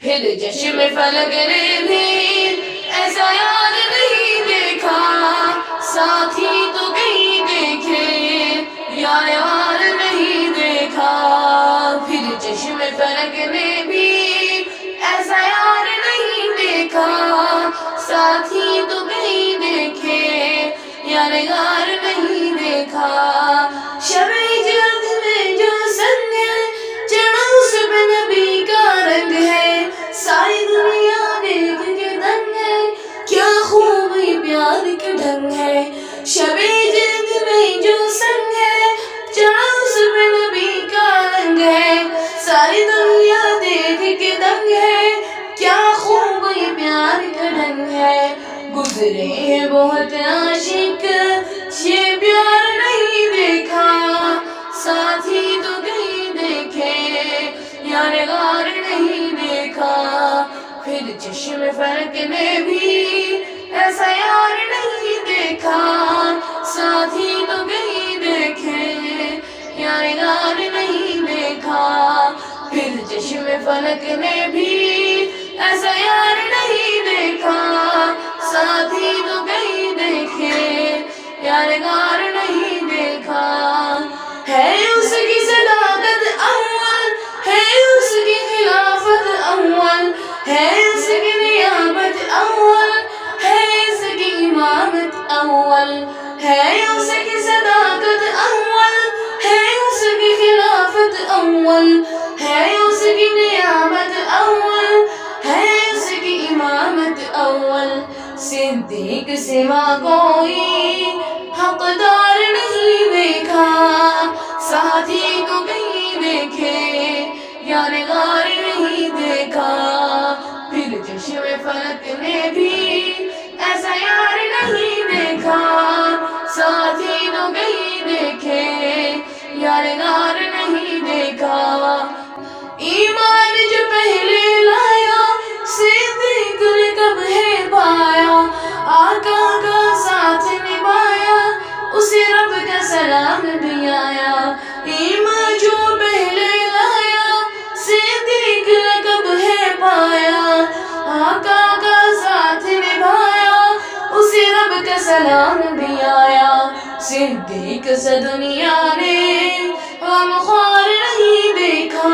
پھر چشم فلک نے بھی ایسا یار نہیں دیکھا، ساتھی تو کہیں دیکھے یار یار نہیں دیکھا۔ پھر چشم فلک نے بھی ایسا یار نہیں دیکھا، ساتھی تو کہیں دیکھے یار یار نہیں دیکھا۔ شب جلد میں جو سنگ ہے چڑھا اس پہ نبی کا رنگ ہے، ساری دنیا دیکھ کے دنگ ہے، کیا خوب ہی پیار کے ڈھنگ ہے۔ شب جلد میں جو سنگ ہے چڑھا اس پہ نبی کا رنگ ہے، ساری دنیا دیکھ کے دنگ ہے، کیا خوب ہی پیار کا ڈھنگ ہے۔ گزرے ہیں بہت عاشق یہ پیار نہیں دیکھا، ساتھی تو کہیں دیکھے یار غار نہیں دیکھا۔ پھر چشم فلک نے بھی ایسا یار نہیں دیکھا، ساتھی تو کہیں دیکھے یار غار نہیں دیکھا۔ پھر چشم فلک نے بھی ایسا یار نہیں دیکھا، ساتھی تو کہیں دیکھے یار غار نہیں دیکھا۔ ہے اس کی صداقت اول، ہے اس کی خلافت اول، ہے اس کی نیابت اول، ہے اس کی امامت اول۔ ہے اس کی صداقت اول، ہے اس کی خلافت اول، ہے اس کی نیابت اول، ہے اس کی امامت اول۔ صدیق سوا کوئی حقدار نہیں دیکھا، ساتھی تو کہیں دیکھے یار غار نہیں دیکھا۔ پھر چشم فلک نے بھی ایسا یار نہیں دیکھا، ساتھی تو کہیں دیکھے یار غار نہیں دیکھا۔ ایمان جو پہلے لایا صدیق نے کب ہے پایا، آقا کا ساتھ نبھایا اسے رب کا سلام بھی آیا۔ ایمان جو پہلے لایا صدیق نے کب ہے پایا، آقا کا ساتھ نبھایا اسے رب کا سلام بھی آیا۔ صدیق سے دنیا نے غمخوار نہیں دیکھا،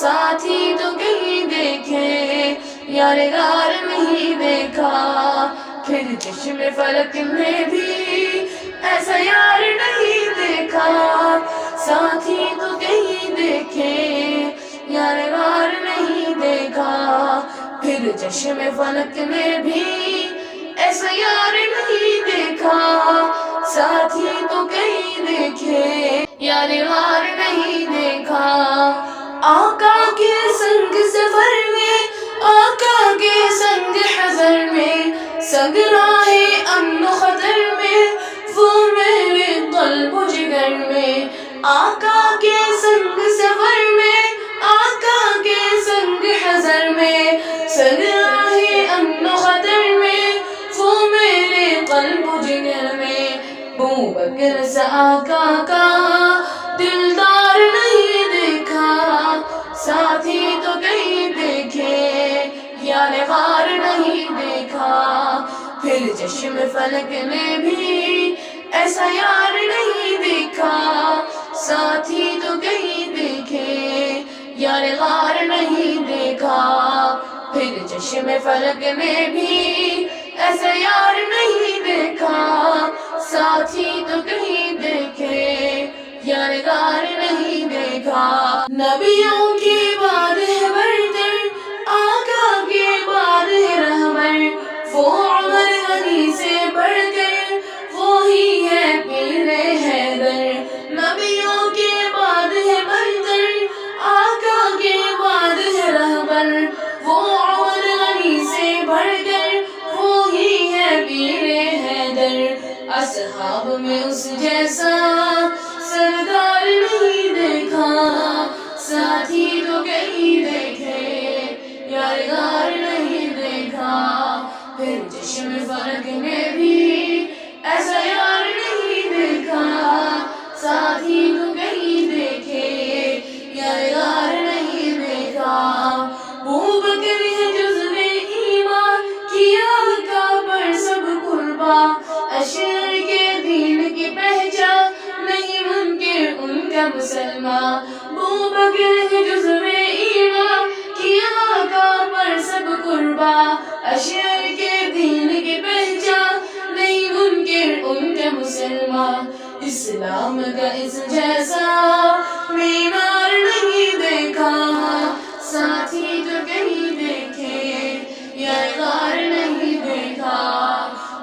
ساتھی تو کہیں دیکھے یار غار نہیں دیکھا۔ پھر چشم فلک نے بھی ایسا یار نہیں دیکھا، ساتھی تو کہیں دیکھے یار غار نہیں دیکھا۔ پھر چشم فلک نے بھی ایسا یار نہیں دیکھا، ساتھی تو کہیں دیکھے یار غار نہیں دیکھا۔ آقا کے سنگ سفر میں، آقا کے سنگ حضر میں، سنگ راہ امن و خطر میں، وہ میرے قلب و جگر میں۔ آقا کے سنگ سفر میں، آقا کے سنگ حضر میں، سنگ راہ امن و خطر میں، وہ میرے قلب و جگر میں۔ ابوبکر سے آقا کا دلدار نہیں دیکھا، ساتھی تو کہیں دیکھے یار غار نہیں دیکھا۔ پھر چشم فلک نے بھی ایسا یار نہیں دیکھا، ساتھی تو کہیں دیکھے یار غار نہیں دیکھا۔ پھر چشم فلک نے بھی ایسا یار نہیں دیکھا، ساتھی تو کہیں دیکھے یار غار نہیں دیکھا۔ نبیوں کے بعد ہے برتر، آقا کے بعد ہے رہبر، وہ عمر غنی سے بڑھ کر وہی ہے پیر حیدر۔ نبیوں کے بعد ہے برتر، آقا کے بعد ہے رہبر، وہ عمر غنی سے بڑھ کر وہی ہے پیر حیدر۔ اصحاب میں اس جیسا سردار نہیں دیکھا، ساتھی تو کہیں دیکھے یار غار نہیں دیکھا۔ پھر چشم فلک نے بھی ایسا یار نہیں دیکھا، ساتھی تو کہیں دیکھے یار غار نہیں دیکھا۔ شعر کے دین کی پہچان نہیں منکر ان کے مسلمان اسلام کا اس جیسا معمار نہیں دیکھا ساتھی جو کہیں دیکھے یا غار نہیں دیکھا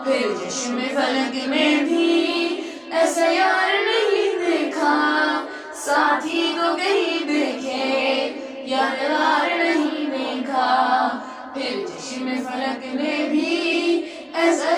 پھر چشم فلک میں بھی ایسا یار نہیں دیکھا ساتھی کو کہیں دیکھے یا غار نہیں دیکھا پھر چشم فلک میں بھی ایسا